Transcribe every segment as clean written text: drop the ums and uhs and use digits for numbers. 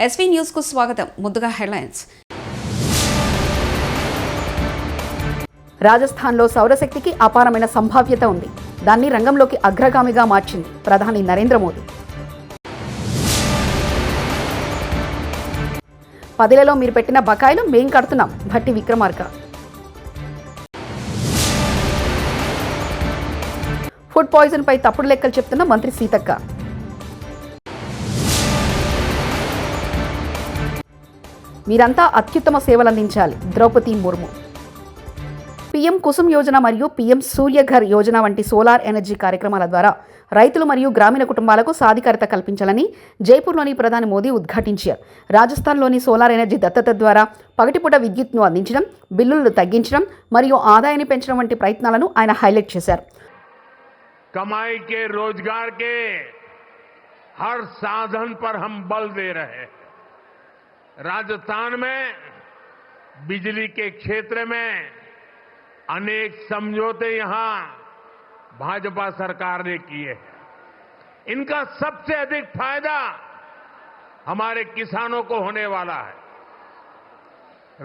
SV news కు స్వాగతం. ముందుగా హెడ్లైన్స్. రాజస్థాన్లో సౌరశక్తికి అపారమైన సంభావ్యత ఉంది. దాన్ని రంగంలోకి అగ్రగామిగా మార్చింది ప్రధాని నరేంద్ర మోదీ. 10లలో మీరు పెట్టిన బకాయిలు మేం కడుతున్నాం భట్టి విక్రమార్క. ఫుడ్ పాయిజన్ పై తప్పుడు లెక్కలు చెప్తున్న మంత్రి సీతక్క. మీరంతా అత్యుత్తమ సేవలందించాలి ద్రౌపది ముర్ము. పీఎం కుసుమ్ యోజన మరియు పీఎం సూర్యఘర్ యోజన వంటి సోలార్ ఎనర్జీ కార్యక్రమాల ద్వారా రైతులు మరియు గ్రామీణ కుటుంబాలకు సాధికారత కల్పించాలని జైపూర్లోని ప్రధాని మోదీ ఉద్ఘాటించారు. రాజస్థాన్లోని సోలార్ ఎనర్జీ దత్తత ద్వారా పగటిపూట విద్యుత్ను అందించడం, బిల్లులు తగ్గించడం మరియు ఆదాయాన్ని పెంచడం వంటి ప్రయత్నాలను ఆయన హైలైట్ చేశారు. कमाई के रोजगार के हर साधन पर हम बल दे रहे हैं. राजस्थान में बिजली के क्षेत्र में अनेक समझौते यहां भाजपा सरकार ने किए हैं. इनका सबसे अधिक फायदा हमारे किसानों को होने वाला है.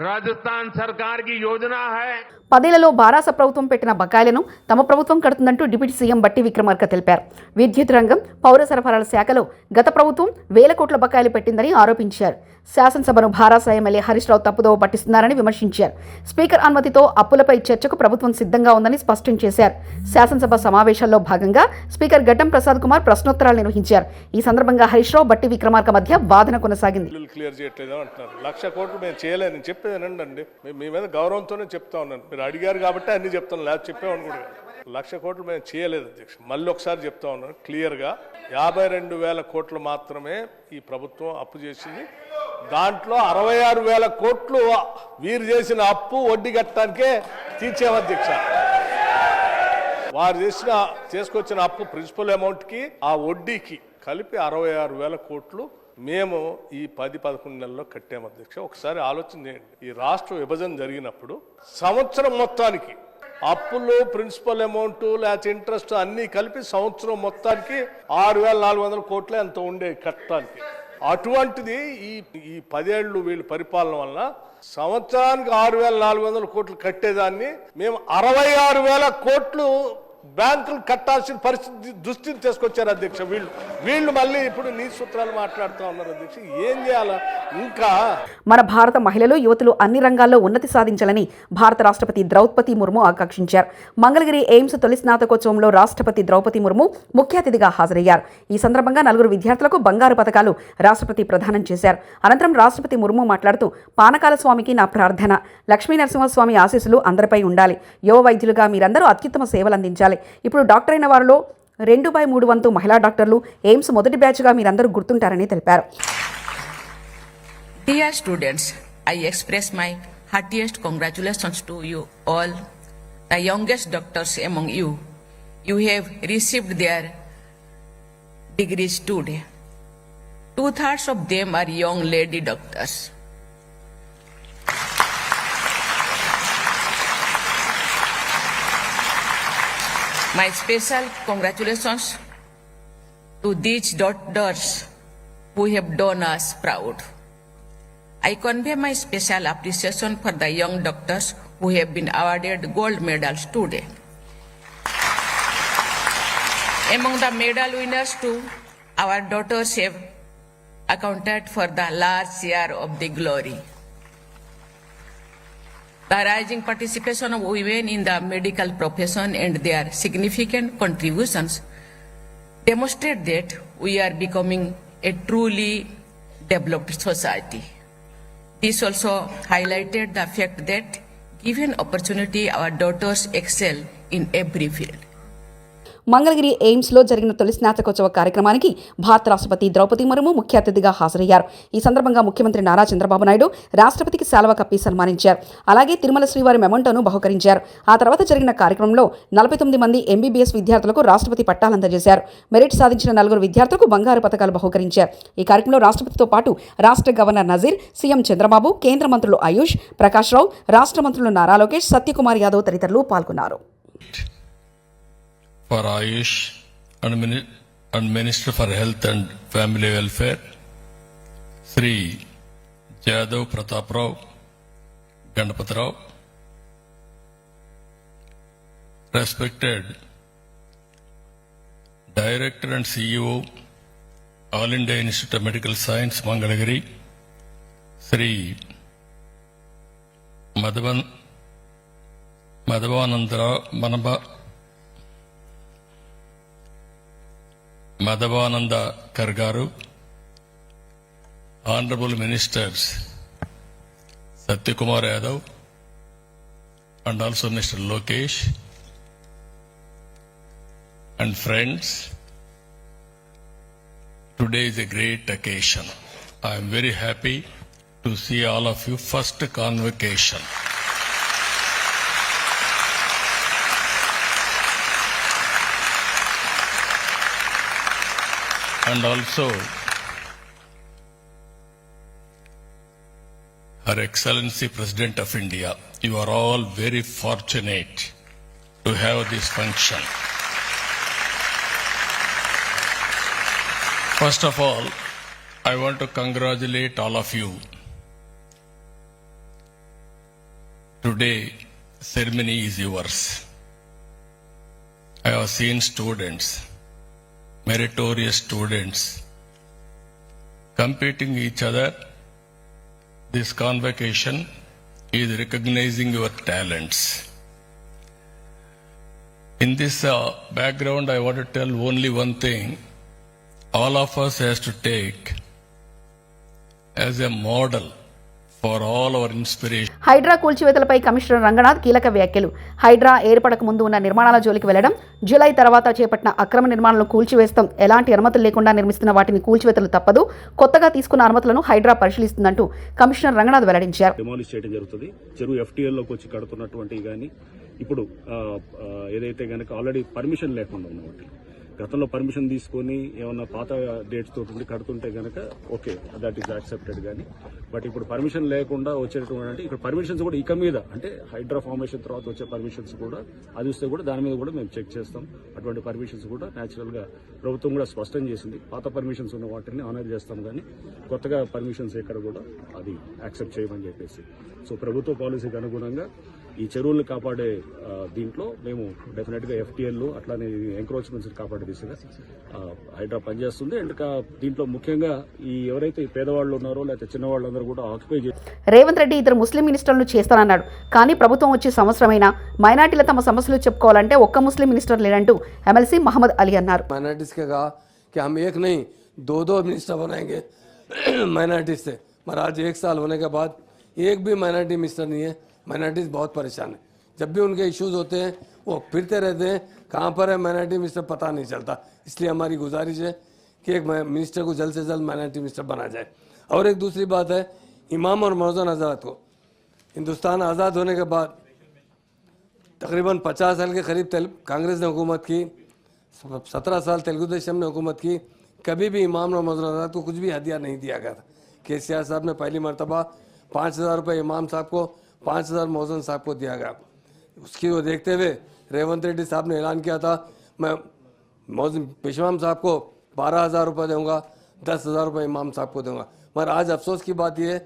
राजस्थान सरकार की योजना है. 10లలో బారాస ప్రభుత్వం పెట్టిన బకాయిలను తమ ప్రభుత్వం కడుతుందంటూ డిప్యూటీ సీఎం బట్టి విక్రమార్క తెలిపారు. విద్యుత్ రంగం, పౌర సరఫరాల శాఖలో గత ప్రభుత్వం 1000 కోట్ల బకాయిలు పెట్టిందని ఆరోపించారు. శాసనసభను బారాస ఎమ్మెల్యే హరీష్ రావు తప్పుదోవ పట్టిస్తున్నారని విమర్శించారు. స్పీకర్ అనుమతితో అప్పులపై చర్చకు ప్రభుత్వం సిద్ధంగా ఉందని స్పష్టం చేశారు. శాసనసభ సమావేశాల్లో భాగంగా స్పీకర్ గడ్డం ప్రసాద్ కుమార్ ప్రశ్నోత్తరాలు నిర్వహించారు. ఈ సందర్భంగా హరీష్ రావు, బట్టి విక్రమార్క మధ్య వాదన కొనసాగింది. మీ మీద గౌరవంతోనే చెప్తా ఉన్నాను. మీరు అడిగారు కాబట్టి అన్ని చెప్తాను, లేకపోతే చెప్పేవాడిని కూడా. 1,00,000 కోట్లు మేము చేయలేదు అధ్యక్ష. మళ్ళీ ఒకసారి చెప్తా ఉన్నాను క్లియర్గా. 52,000 కోట్లు మాత్రమే ఈ ప్రభుత్వం అప్పు చేసింది. దాంట్లో 66,000 కోట్లు వీరు చేసిన అప్పు వడ్డీ కట్టడానికే తీర్చాము అధ్యక్ష. వారు చేసుకొచ్చిన అప్పు ప్రిన్సిపల్ అమౌంట్కి ఆ వడ్డీకి కలిపి 66,000 కోట్లు మేము ఈ 10-11 నెలల్లో కట్టాము అధ్యక్ష. ఒకసారి ఆలోచన చేయండి. ఈ రాష్ట్ర విభజన జరిగినప్పుడు సంవత్సరం మొత్తానికి అప్పులు, ప్రిన్సిపల్ అమౌంట్, లేకపోతే ఇంట్రెస్ట్ అన్నీ కలిపి సంవత్సరం మొత్తానికి 6,400 కోట్లే అంత ఉండే కట్టడానికి. అటువంటిది ఈ 10 ఏళ్ళు వీళ్ళ పరిపాలన వల్ల సంవత్సరానికి 6,400 కోట్లు కట్టేదాన్ని మేము 66,000 కోట్లు బ్యాంకులు కట్టాల్సిన పరిస్థితి దుస్థితి తీసుకొచ్చారు అధ్యక్ష. వీళ్ళు మళ్ళీ ఇప్పుడు నీ సూత్రాలు మాట్లాడుతూ ఉన్నారు అధ్యక్ష. ఏం చేయాలా? ఇంకా మన భారత మహిళలు, యువతులు అన్ని రంగాల్లో ఉన్నతి సాధించాలని భారత రాష్ట్రపతి ద్రౌపది ముర్ము ఆకాంక్షించారు. మంగళగిరి ఎయిమ్స్ తొలి స్నాతకోత్సవంలో రాష్ట్రపతి ద్రౌపది ముర్ము ముఖ్య అతిథిగా హాజరయ్యారు. ఈ సందర్భంగా 4 విద్యార్థులకు బంగారు పతకాలు రాష్ట్రపతి ప్రదానం చేశారు. అనంతరం రాష్ట్రపతి ముర్ము మాట్లాడుతూ, పానకాల స్వామికి నా ప్రార్థన, లక్ష్మీ నరసింహస్వామి ఆశీస్సులు అందరిపై ఉండాలి. యువ వైద్యులుగా మీరందరూ అత్యుత్తమ సేవలు అందించాలి. ఇప్పుడు డాక్టర్ అయిన వారిలో 2/3 వంతు మహిళా డాక్టర్లు. ఎయిమ్స్ మొదటి బ్యాచ్గా మీరందరూ గుర్తుంటారని తెలిపారు. Dear students, I express my heartiest congratulations to you all, the youngest doctors among you. You have received their degrees today. 2/3 of them are young lady doctors. My special congratulations to these doctors who have done us proud. I convey my special appreciation for the young doctors who have been awarded gold medals today. Among the medal winners too, our daughters have accounted for the large share of the glory. The rising participation of women in the medical profession and their significant contributions demonstrate that we are becoming a truly developed society. This also highlighted the fact that, given opportunity, our daughters excel in every field. Mangalagiri ఎయిమ్స్లో జరిగిన తొలి స్నాతకోత్సవ కార్యక్రమానికి భారత రాష్ట్రపతి ద్రౌపది ముర్ము ముఖ్య అతిథిగా హాజరయ్యారు. ఈ సందర్భంగా ముఖ్యమంత్రి నారా చంద్రబాబు నాయుడు రాష్ట్రపతికి శాలువా కప్పి సన్మానించారు. అలాగే తిరుమల శ్రీవారి మెమంటోను బహుకరించారు. ఆ తర్వాత జరిగిన కార్యక్రమంలో 49 మంది ఎంబీబీఎస్ విద్యార్థులకు రాష్ట్రపతి పట్టాలు అందజేశారు. మెరిట్ సాధించిన 4 విద్యార్థులకు బంగారు పతకాలు బహుకరించారు. ఈ కార్యక్రమంలో రాష్ట్రపతితో పాటు రాష్ట్ర గవర్నర్ నజీర్, సీఎం చంద్రబాబు, కేంద్ర మంత్రులు ఆయుష్, ప్రకాష్ రావు, రాష్ట్ర మంత్రులు నారా లోకేష్, సత్యకుమార్ యాదవ్ తదితరులు పాల్గొన్నారు. For Ayush and Minister for Health and Family Welfare, Sri Jadav Prataprao Gandapatrao, respected Director and CEO, All India Institute of Medical Science, Mangalagiri, Sri Madhavananda Kargaru, Honorable Ministers Satyakumar Yadav and also Mr. Lokesh, and friends, today is a great occasion. I am very happy to see all of you first convocation. And also Her Excellency President of India, you are all very fortunate to have this function. First of all, I want to congratulate all of you. Today, ceremony is yours. I have seen students, meritorious students, competing each other. This convocation is recognizing your talents. In this background, I want to tell only one thing. All of us has to take as a model for all our inspiration. HYDRAA కూల్చివేతలపై commissioner Ranganath కీలక వ్యాఖ్యలు. హైడ్రా ఏర్పడక ముందు ఉన్న నిర్మాణాల జోలికి వెళ్లడం, July తర్వాత చేపట్టిన అక్రమ నిర్మాణాలను కూల్చివేస్తాం, ఎలాంటి అనుమతులు లేకుండా నిర్మిస్తున్న వాటిని కూల్చివేతలు తప్పదు, కొత్తగా తీసుకున్న అనుమతులను హైడ్రా పరిశీలిస్తుందంటూ కమిషనర్ రంగనాథ్ వెల్లడించారు. డెమాలిష్ చేయడం జరుగుతుంది. చెరువు FTL లోకి వచ్చి కడుతున్నటువంటి కానీ ఇప్పుడు ఏదైతే కనుక ఆల్రెడీ పర్మిషన్ లేకుండా ఉన్నవాటి గతంలో పర్మిషన్ తీసుకొని ఏమన్నా పాత డేట్స్ తోటి కడుతుంటే కనుక ఓకే, దట్ ఈస్ యాక్సెప్టెడ్. కానీ బట్ ఇప్పుడు పర్మిషన్ లేకుండా వచ్చేటువంటి ఇక్కడ పర్మిషన్స్ కూడా ఇక మీద అంటే హైడ్రా ఫార్మేషన్ తర్వాత వచ్చే పర్మిషన్స్ కూడా అది వస్తే కూడా దాని మీద కూడా మేము చెక్ చేస్తాం. అటువంటి పర్మిషన్స్ కూడా న్యాచురల్ గా ప్రభుత్వం కూడా స్పష్టం చేసింది. పాత పర్మిషన్స్ ఉన్న వాటిని ఆనర్ చేస్తాం, కానీ కొత్తగా పర్మిషన్స్ ఎక్కడ కూడా అది యాక్సెప్ట్ చేయమని చెప్పేసి. సో ప్రభుత్వ పాలసీకి అనుగుణంగా ఈ చెరువులను కాపాడే దీంట్లో మేము డెఫినెట్ గా FTL అట్లానే ఎంక్రోచ్మెంట్స్ కాపాడే దిశగా హైడ్రా పనిచేస్తుంది. అండ్ దీంట్లో ముఖ్యంగా ఈ ఎవరైతే పేదవాళ్ళు ఉన్నారో లేకపోతే చిన్నవాళ్ళందరూ కూడా ఆక్యుపై రేవంత్ రెడ్డి ఇద్దరు ముస్లిం మినిస్టర్లను చేస్తానన్నాడు. కానీ ప్రభుత్వం వచ్చి సంవత్సరమైనా మైనార్టీలు తమ సమస్యలు చెప్పుకోవాలంటే ఒక్క ముస్లిం మినిస్టర్ లేరంటూ ఎమ్మెల్సీ మహమ్మద్ అలీ అన్నారు. माइनॉरिटीज़ के कहा कि हम एक नहीं दो मिनिस्टर बनाएंगे माइनॉरिटीज़ से, मगर आज 1 साल होने के बाद एक भी माइनॉरिटी मिनिस्टर नहीं है. माइनॉरिटीज़ बहुत परेशान है. जब भी उनके इश्यूज होते हैं वो फिरते रहते हैं, कहाँ पर है माइनॉरिटी मिनिस्टर पता नहीं चलता. इसलिए हमारी गुजारिश है कि एक मिनिस्टर को जल्द से जल्द माइनॉरिटी मिनिस्टर बना जाए. और एक दूसरी बात है, इमाम और मौज़न हज़रात को हिंदुस्तान आज़ाद होने के बाद तकरीबन 50 साल के करीब कांग्रेस ने हुकूमत की, 17 साल तेलुगु देशम ने हुकूमत की. कभी भी इमाम और मौज़न हज़रात को कुछ भी हदिया नहीं दिया गया था. KCR साहब ने पहली मरतबा 5,000 रुपये इमाम साहब को, 5,000 मौज़न साहब को दिया गया. उसकी वो देखते हुए रेवंत रेड्डी साहब ने ऐलान किया था मैं मौज़न पेशवाम साहब को 12,000 रुपये दूंगा, 10,000 रुपये इमाम साहब को दूंगा. मगर आज अफसोस की बात यह है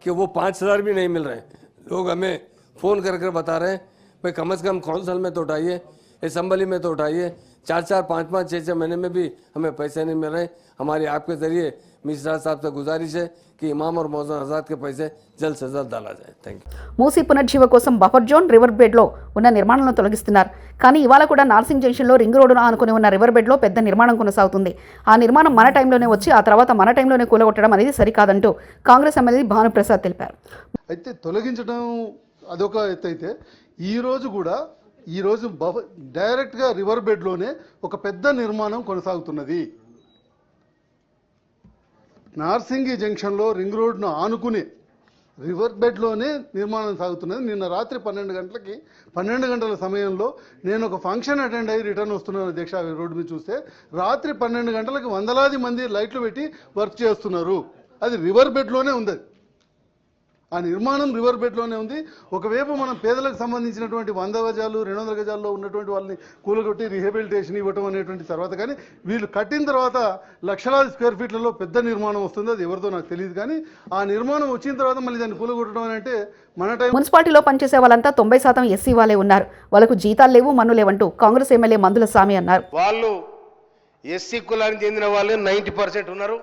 कि वो 5,000 भी नहीं मिल रहे हैं. लोग हमें फ़ोन कर बता रहे हैं भाई कम से कम कौंसल में तो उठाइए, असम्बली में तो उठाइए. 4-4, 5-5, 6-6 महीने में भी हमें पैसे नहीं मिल रहे. हमारी आपके ज़रिए मिश्रा साहब से गुजारिश है कि इमाम और मौज़न हज़रात के पैसे जल्द से जल्द डाला जाए. Thank you. మూసీ పునర్జీవ కోసం బఫర్ జోన్ రివర్ బెడ్లో ఉన్న నిర్మాణాలను తొలగిస్తున్నారు. కానీ ఇవాళ కూడా నార్సింగ్ జంక్షన్లో రింగ్ రోడ్డును ఆనుకుని ఉన్న రివర్ బెడ్లో పెద్ద నిర్మాణం కొనసాగుతుంది. ఆ నిర్మాణం మన టైంలోనే వచ్చి ఆ తర్వాత మన టైంలోనే కూలగొట్టడం అనేది సరికాదంటూ కాంగ్రెస్ ఎమ్మెల్యే భానుప్రసాద్ తెలిపారు. అయితే తొలగించడం అదొక ఎత్తు అయితే ఈరోజు డైరెక్ట్గా రివర్ బెడ్లోనే ఒక పెద్ద నిర్మాణం కొనసాగుతున్నది. నార్సింగి జంక్షన్లో రింగ్ రోడ్ను ఆనుకుని రివర్ బెడ్లోనే నిర్మాణం సాగుతున్నది. నిన్న రాత్రి 12 గంటల సమయంలో నేను ఒక ఫంక్షన్ అటెండ్ అయ్యి రిటర్న్ వస్తున్నాను అధ్యక్ష. రోడ్డు మీద చూస్తే రాత్రి 12 గంటలకు వందలాది మంది లైట్లు పెట్టి వర్క్ చేస్తున్నారు. అది రివర్ బెడ్లోనే ఉంది. ఆ నిర్మాణం రివర్ బెడ్లోనే ఉంది. ఒకవైపు మనం పేదలకు సంబంధించినటువంటి 100 గజాలు 200 గజాల్లో ఉన్నటువంటి వాళ్ళని కూలగొట్టి రీహాబిలిటేషన్ ఇవ్వటం అనేటువంటి తర్వాత, కానీ వీళ్ళు కట్టిన తర్వాత లక్షలాది స్క్వేర్ ఫీట్లలో పెద్ద నిర్మాణం వస్తుంది. అది ఎవరిదో నాకు తెలియదు, కానీ ఆ నిర్మాణం వచ్చిన తర్వాత మళ్ళీ దాన్ని కూలగొట్టడం అని అంటే మన టైం. మున్సిపాలిటీలో పనిచేసే వాళ్ళంతా 90% ఎస్సీ వాళ్ళే ఉన్నారు. వాళ్ళకు జీతాలు లేవు, మన్ను లేవంటూ కాంగ్రెస్ ఎమ్మెల్యే మందుల స్వామి అన్నారు. వాళ్ళు ఎస్సీ కులానికి చెందిన వాళ్ళే 90% ఉన్నారు.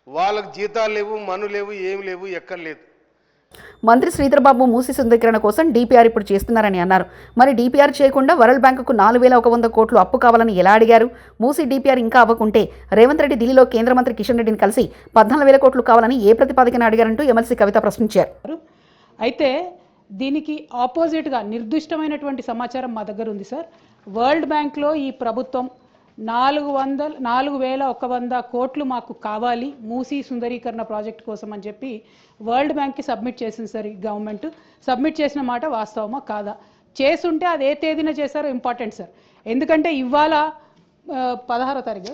వాళ్ళకు జీతాలు లేవు, మన్ను లేవు, ఏమి లేవు, ఎక్కడ లేదు. మంత్రి శ్రీధర్బాబు మూసి సుందరీకరణ కోసం డీపీఆర్ ఇప్పుడు చేస్తున్నారని అన్నారు. మరి డీపీఆర్ చేయకుండా వరల్డ్ బ్యాంకుకు 4,100 కోట్లు అప్పు కావాలని ఎలా అడిగారు? మూసి డీపీఆర్ ఇంకా అవ్వకుంటే రేవంత్ రెడ్డి ఢిల్లీలో కేంద్ర మంత్రి కిషన్ రెడ్డిని కలిసి 14,000 కోట్లు కావాలని ఏ ప్రతిపాదికన అడిగారంటూ ఎమ్మెల్సీ కవిత ప్రశ్నించారు. అయితే దీనికి ఆపోజిట్గా నిర్దిష్టమైనటువంటి సమాచారం మా దగ్గర ఉంది సార్. వరల్డ్ బ్యాంక్లో ఈ ప్రభుత్వం 4,100 కోట్లు మాకు కావాలి మూసీ సుందరీకరణ ప్రాజెక్ట్ కోసం అని చెప్పి వరల్డ్ బ్యాంక్కి సబ్మిట్ చేసింది సార్. ఈ గవర్నమెంట్ సబ్మిట్ చేసిన మాట వాస్తవమా కాదా? చేసుంటే అది ఏ తేదీన చేశారో ఇంపార్టెంట్ సార్. ఎందుకంటే ఇవాళ 16వ తారీఖు,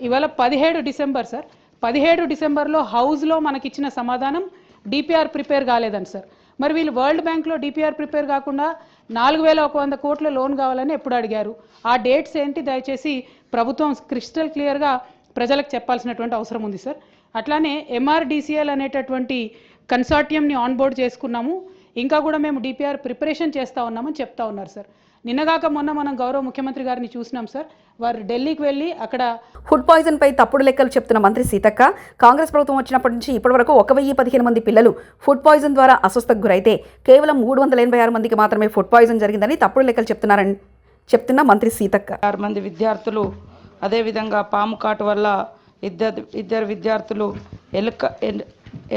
ఇవాళ 17 డిసెంబర్ సార్. 17 డిసెంబర్లో హౌస్లో మనకిచ్చిన సమాధానం డిపిఆర్ ప్రిపేర్ కాలేదని సార్. మరి వీళ్ళు వరల్డ్ బ్యాంక్లో డిపిఆర్ ప్రిపేర్ కాకుండా 4,100 కోట్ల లోన్ కావాలని ఎప్పుడు అడిగారు? ఆ డేట్స్ ఏంటి దయచేసి ప్రభుత్వం క్రిస్టల్ క్లియర్గా ప్రజలకు చెప్పాల్సినటువంటి అవసరం ఉంది సార్. అట్లానే ఎంఆర్డీసీఎల్ అనేటటువంటి కన్సార్టియంని ఆన్బోర్డ్ చేసుకున్నాము, ఇంకా కూడా మేము డిపిఆర్ ప్రిపరేషన్ చేస్తూ ఉన్నామని చెప్తా ఉన్నారు సార్. నిన్నగాక మొన్న మనం గౌరవ ముఖ్యమంత్రి గారిని చూసినాం సార్. వారు ఢిల్లీకి వెళ్ళి అక్కడ ఫుడ్ పాయిజన్ పై తప్పుడు లెక్కలు చెప్తున్న మంత్రి సీతక్క, కాంగ్రెస్ ప్రభుత్వం వచ్చినప్పటి నుంచి ఇప్పటివరకు 1,015 మంది పిల్లలు ఫుడ్ పాయిజన్ ద్వారా అస్వస్థకు గురైతే కేవలం 386 మందికి మాత్రమే ఫుడ్ పాయిజన్ జరిగిందని తప్పుడు లెక్కలు చెప్తున్న మంత్రి సీతక్క. 6 మంది విద్యార్థులు, అదేవిధంగా పాము కాటు వల్ల ఇద్దరు విద్యార్థులు,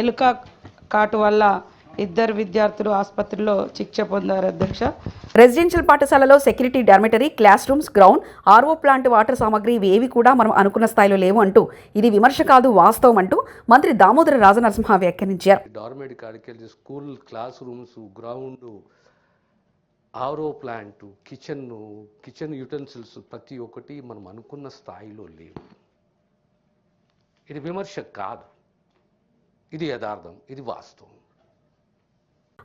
ఎలుక కాటు వల్ల 2 విద్యార్థులు ఆసుపత్రిలో చికిత్స పొందారు. అధ్యక్ష, రెసిడెన్షియల్ పాఠశాలలో security, dormitory, class rooms, ground, RO plant, water సామగ్రి ఇవేవి కూడా మనం అనుకున్న స్థాయిలో లేవు అంటూ ఇది విమర్శ కాదు వాస్తవం అంటూ మంత్రి దామోదర రాజనరసింహ వ్యాఖ్యానించారు. డార్మెటరీ కాడికెళ్ళి school class rooms, ground, RO plant, kitchen utensils ప్రతి ఒక్కటి మనం అనుకున్న స్థాయిలో లేవు. ఇది విమర్శ కాదు, ఇది యథార్థం, ఇది వాస్తవం.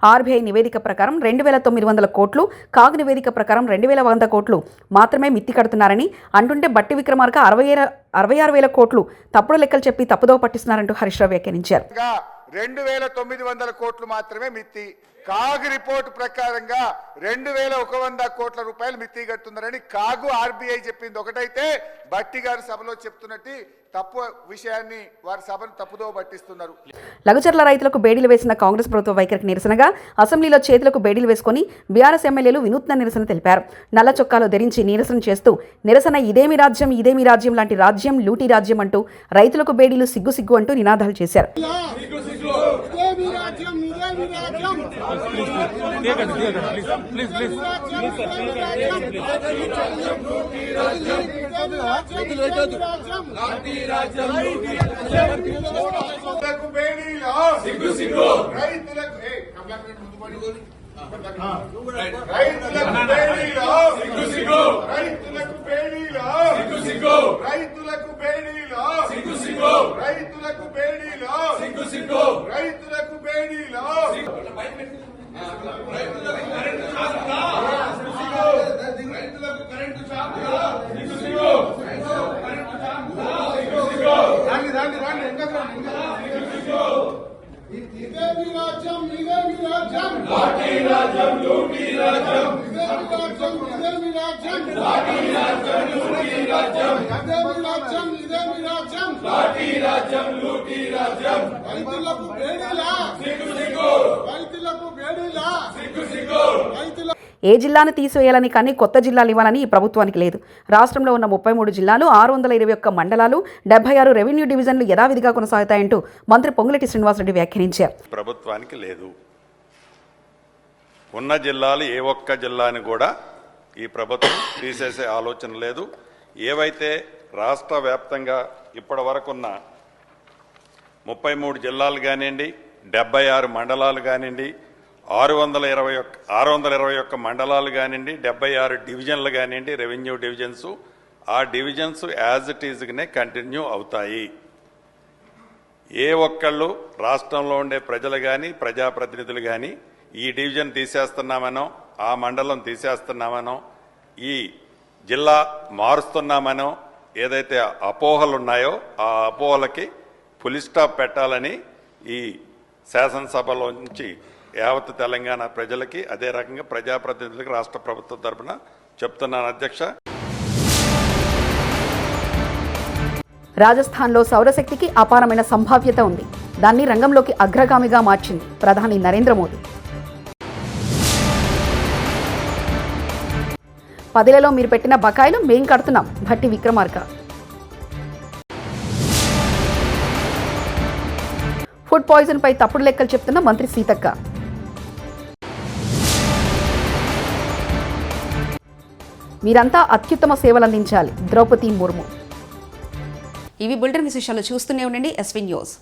ఆర్బీఐ నివేదిక ప్రకారం 2,900 కోట్లు, కాగ్ నివేదిక ప్రకారం 2,100 కోట్లు మాత్రమే మిత్తి కడుతున్నారని అంటుంటే బట్టి విక్రమార్క 66,000 కోట్లు తప్పుడు లెక్కలు చెప్పి తప్పుదోవ పట్టిస్తున్నారంటూ హరీష్ రావు వ్యాఖ్యానించారు. 2,900 కోట్లు మాత్రమే మిత్తి, కాగ్ రిపోర్ట్ ప్రకారంగా 2,100 కోట్ల రూపాయలు మిత్తి కడుతున్నారని కాగు ఆర్బీఐ చెప్పింది ఒకటైతే, బట్టి గారు సభలో చెప్తున్నట్టు తప్పు విషయాన్ని వారి సభను తప్పుదో పట్టిస్తున్నారు. లఘుచర్ల రైతులకు బేడీలు వేసిన కాంగ్రెస్ ప్రభుత్వ వైఖరికి నిరసనగా అసెంబ్లీలో చేతులకు బేడీలు వేసుకుని బీఆర్ఎస్ ఎమ్మెల్యేలు వినూత్న నిరసన తెలిపారు. నల్ల చొక్కాలు ధరించి నిరసన చేస్తూ నిరసన ఇదేమి రాజ్యం, ఇదేమి రాజ్యం లాంటి రాజ్యం, లూటీ రాజ్యం అంటూ రైతులకు బేడీలు సిగ్గు అంటూ నినాదాలు చేశారు. ఏ జిల్లాను తీసివేయాలని కానీ కొత్త జిల్లాలు ఇవ్వాలని ఈ ప్రభుత్వానికి లేదు. రాష్ట్రంలో ఉన్న 33 జిల్లాలు, 621 మండలాలు, 76 రెవెన్యూ డివిజన్లు యథావిధిగా కొనసాగుతాయంటూ మంత్రి పొంగులేటి శ్రీనివాసరెడ్డి వ్యాఖ్యానించారు. ప్రభుత్వానికి లేదు. ఉన్న జిల్లాలు ఏ ఒక్క జిల్లాని కూడా ఈ ప్రభుత్వం తీసేసే ఆలోచన లేదు. ఏవైతే రాష్ట్ర వ్యాప్తంగా ఇప్పటి వరకున్న 33 జిల్లాలు కానివ్వండి, 76 మండలాలు కానివ్వండి, 621 మండలాలు కానివ్వండి, 76 డివిజన్లు కానివ్వండి, రెవెన్యూ డివిజన్స్, ఆ డివిజన్స్ యాజ్ ఇట్ ఈజ్గానే కంటిన్యూ అవుతాయి. ఏ ఒక్కళ్ళు రాష్ట్రంలో ఉండే ప్రజలు కానీ ప్రజాప్రతినిధులు కానీ ఈ డివిజన్ తీసేస్తున్నామనో ఆ మండలం తీసేస్తున్నామనో ఈ జిల్లా మారుస్తున్నామనో ఏదైతే అపోహలు ఉన్నాయో ఆ అపోహలకి ఫుల్ స్టాప్ పెట్టాలని ఈ శాసనసభలో నుంచి యావత్ తెలంగాణ ప్రజలకి అదే రకంగా ప్రజాప్రతినిధులకు రాష్ట్ర ప్రభుత్వం తరఫున చెప్తున్నాను అధ్యక్ష. రాజస్థాన్లో సౌరశక్తికి అపారమైన సంభావ్యత ఉంది. దాన్ని రంగంలోకి అగ్రగామిగా మార్చింది ప్రధాని నరేంద్ర మోదీ. 10 మీరు పెట్టిన బకాయిలు మేం కడుతున్నాం భట్టి విక్రమార్క. ఫుడ్ పాయిజన్ పై తప్పుడు లెక్కలు చెప్తున్న మంత్రి సీతక్క. మీరంతా అత్యుత్తమ సేవలందించాలి ద్రౌపది ముర్ము. ఇవి బులెటిన్ విశేషాలు. చూస్తూనే ఉండండి ఎస్వీ న్యూస్.